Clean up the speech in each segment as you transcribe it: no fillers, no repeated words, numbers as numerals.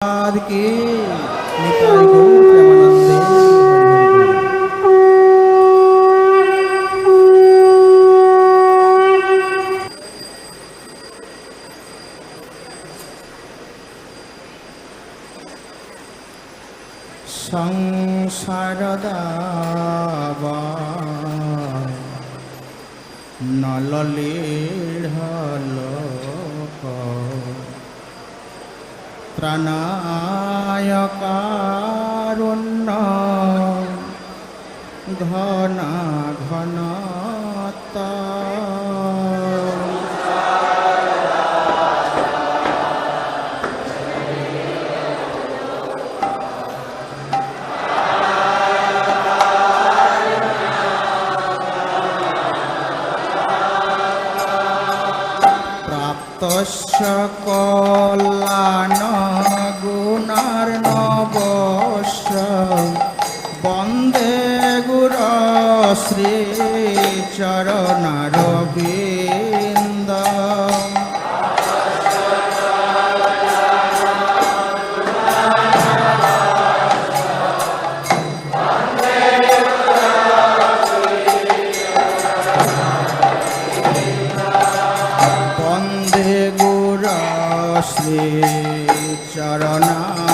की निताय गौर प्रेमानंदे संसार दावा नललीढ़लोक त्राणाय कारुण्य घना घनता प्राप्तस्य कल्याण गुणार्णवस्य वन्दे गुरो श्रीचरणारविन्दम्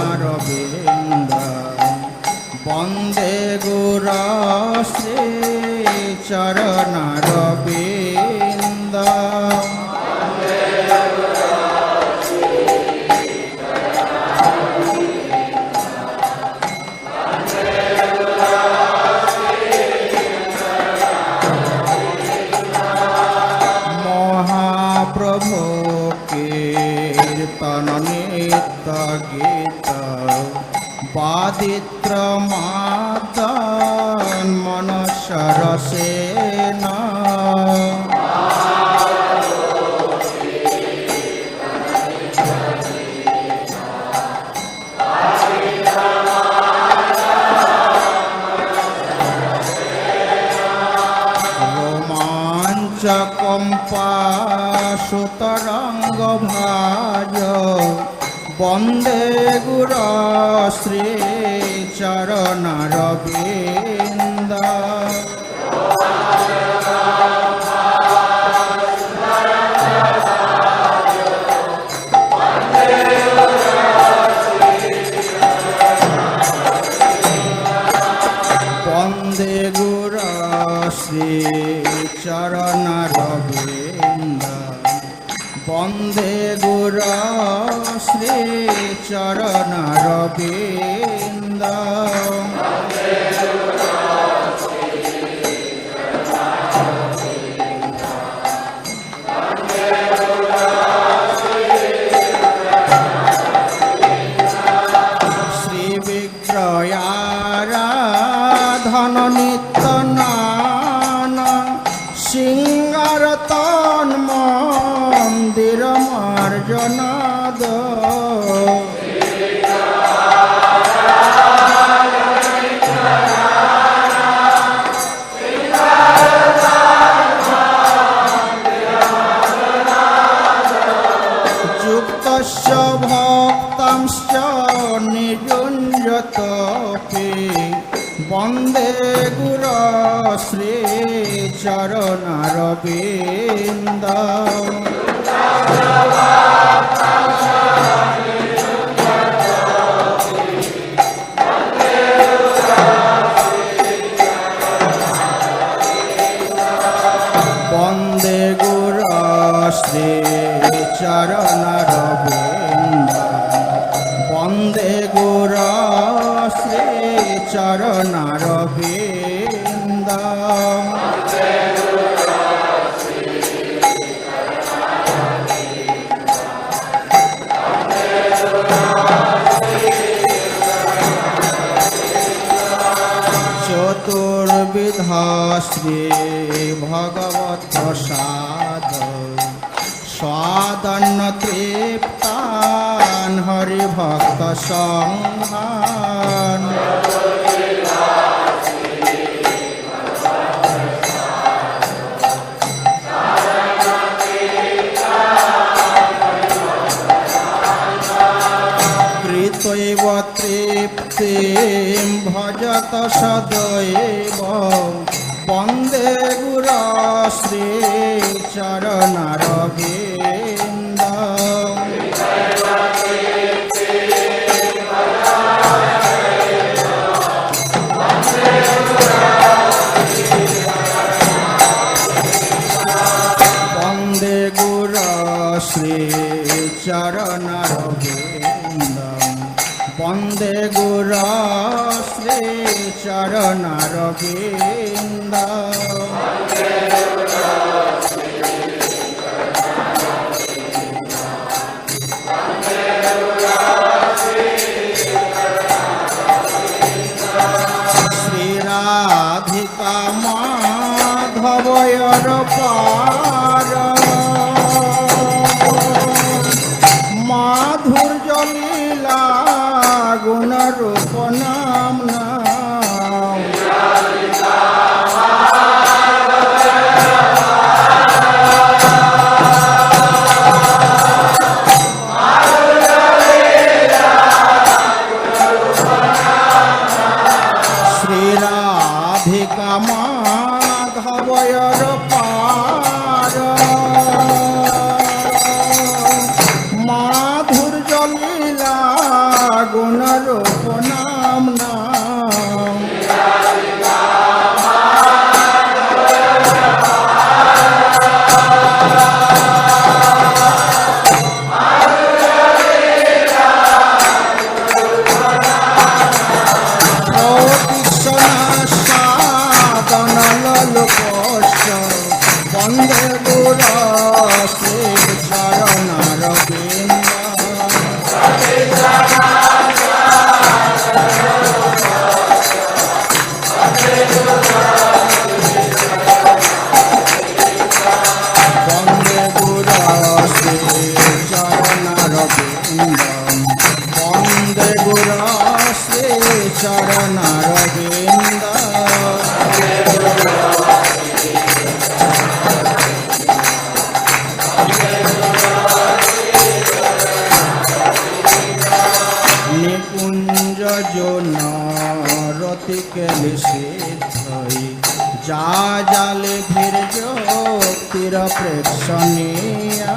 श्रीचरणारविन्द वन्दे गुरो श्रीचरणारविन्द महाप्रभु कीर्तन नित्य गीत वादित्र मादन मनसरसेन रोमांच कंपासुतरंग भाज वन्दे गुरो श्रीचरणारविन्द वन्दे गुरो श्रीचरणारविन्द वन्दे गुरो श्रीचरणारविन्द श्रीविग्रहाराधन नित्य नाना सिंगारतन मंदिर मार्जनाद युक्तस्य भक्तांश्च नियुञ्जतपि वन्दे गुरो श्रीचरणारविन्द वन्दे गुरो श्रीचरणारविन्द वन्दे गुरो श्रीचरणारविन्द चतुर्विधा श्री भगवत प्रसाद स्वादन्न तृप्तान हरिभक्त संघान कृत তৈব তৃপ্তিম ভজত সদৈব বন্দে গুরা শ্রী চরণারবিন্দ বন্দে গুরা শ্রী চরণারবিন্দ বন্দে গুরা শ্রী চরণারবিন্দ শ্রী রাধিকা মাধবয়র পার মাধুর্য লীলা গুণ রূপ নাম শ্রী রাধিকা মাধবয়র পার মাধুর্য লীলা গুণ রূপ নাম নাম সাধন লোকস্য বন্দে গুরা শ্রী চরণারবিন্দ বন্দে গুরা শ্রী চরণারবিন্দ বন্দে গুরা শ্রী চরণারবিন্দ নিকুঞ্জ জন রতিকে নিষিদ্ধই যা জালে ভির যোক্তির প্রেক্ষণীয়া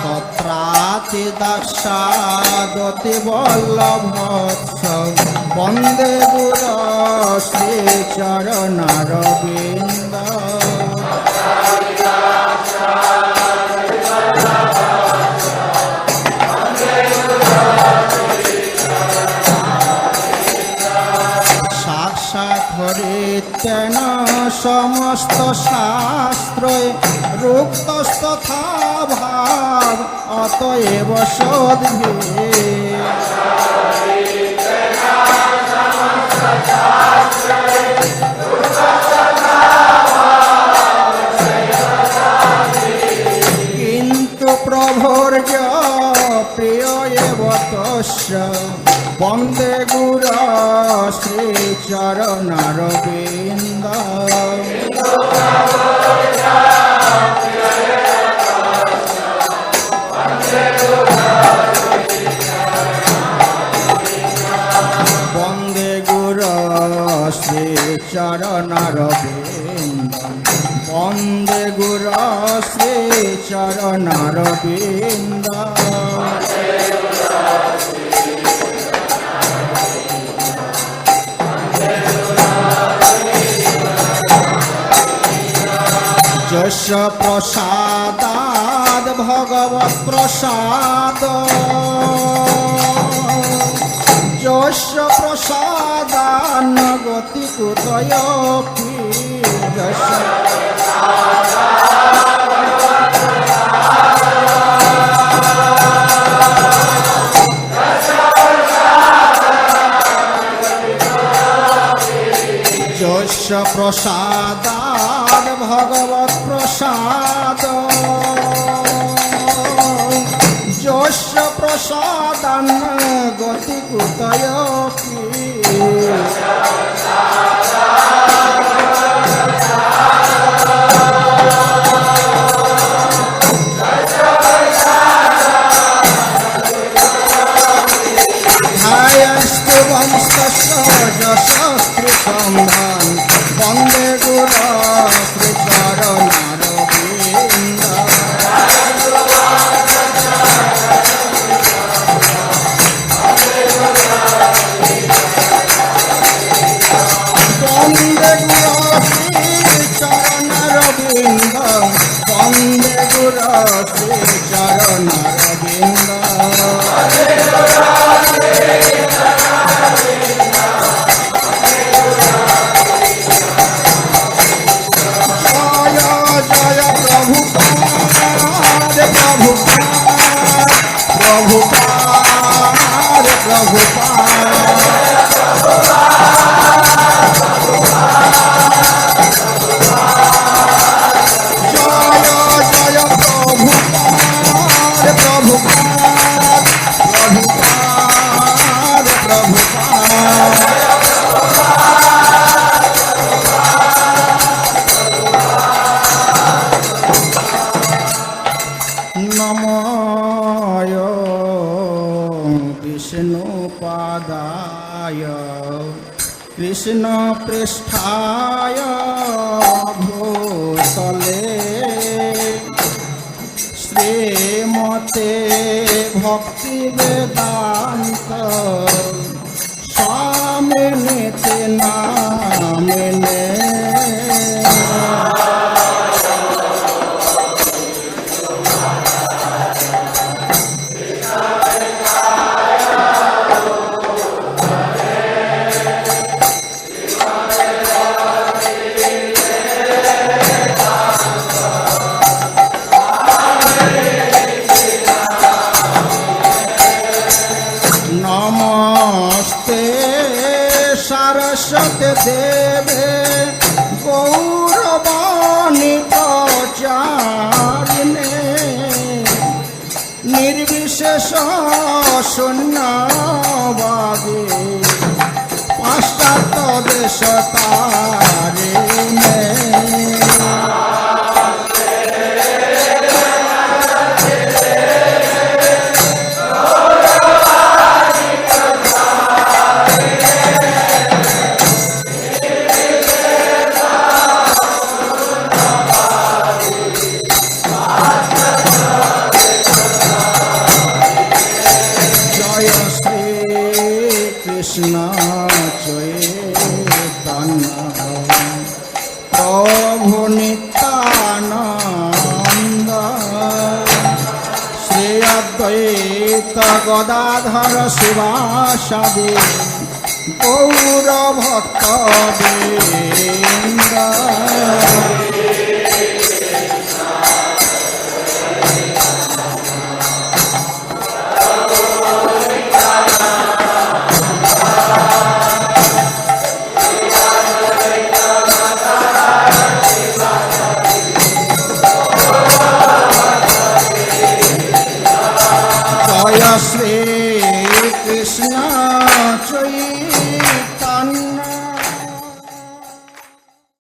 তত্রাতি দাসাদতি বল্লভৎস বন্দে গুরা শ্রী চরণারবিন্দ সাক্ষাৎ হরিতেন সমস্ত শাস্ত্রয় রুক্তস্তথা ভাব অতএব সদ্ভি কিন্তু প্রভুর প্রিয় এব তস্য বন্দে গুরা শ্রী চরণারবিন্দ বন্দে গুরা শ্রী চরণারবিন্দ বন্দে গুরা শ্রী চরণারবিন্দ যশ প্রসাদাদ ভগবৎ প্রসাদ যশ প্রসাদান গতি কুতয় যশ যশ প্রসাদাদ ভগবৎ প্রসাদ যস্য প্রসাদান গতি কুতয় ধায়স্তু বংশস্য যশস্ত্রী সম্ধান বন্দে গুরু শ্রীচরণারবিন্দ বন্দে গুরু শ্রীচরণারবিন্দ বন্দে গুরু শ্রীচরণারবিন্দ নময় বিষ্ণুপাদায় কৃষ্ণ পৃষ্ঠায় ভূতলে শ্রীমতে ভক্তি বেদান্ত স্বামিনীতে নামিনে নমস্তে সরস্বতী দেবে গৌরবাণী প্রচারিণে নির্বিশেষ শূন্যবাদে পাশ্চাত্য দেশ তারিণে কৃষ্ণ চৈতন্য প্রভু নিত্যানন্দ শ্রী অদ্বৈত গদাধর শিবাসাদি গৌর ভক্ত বৃন্দ।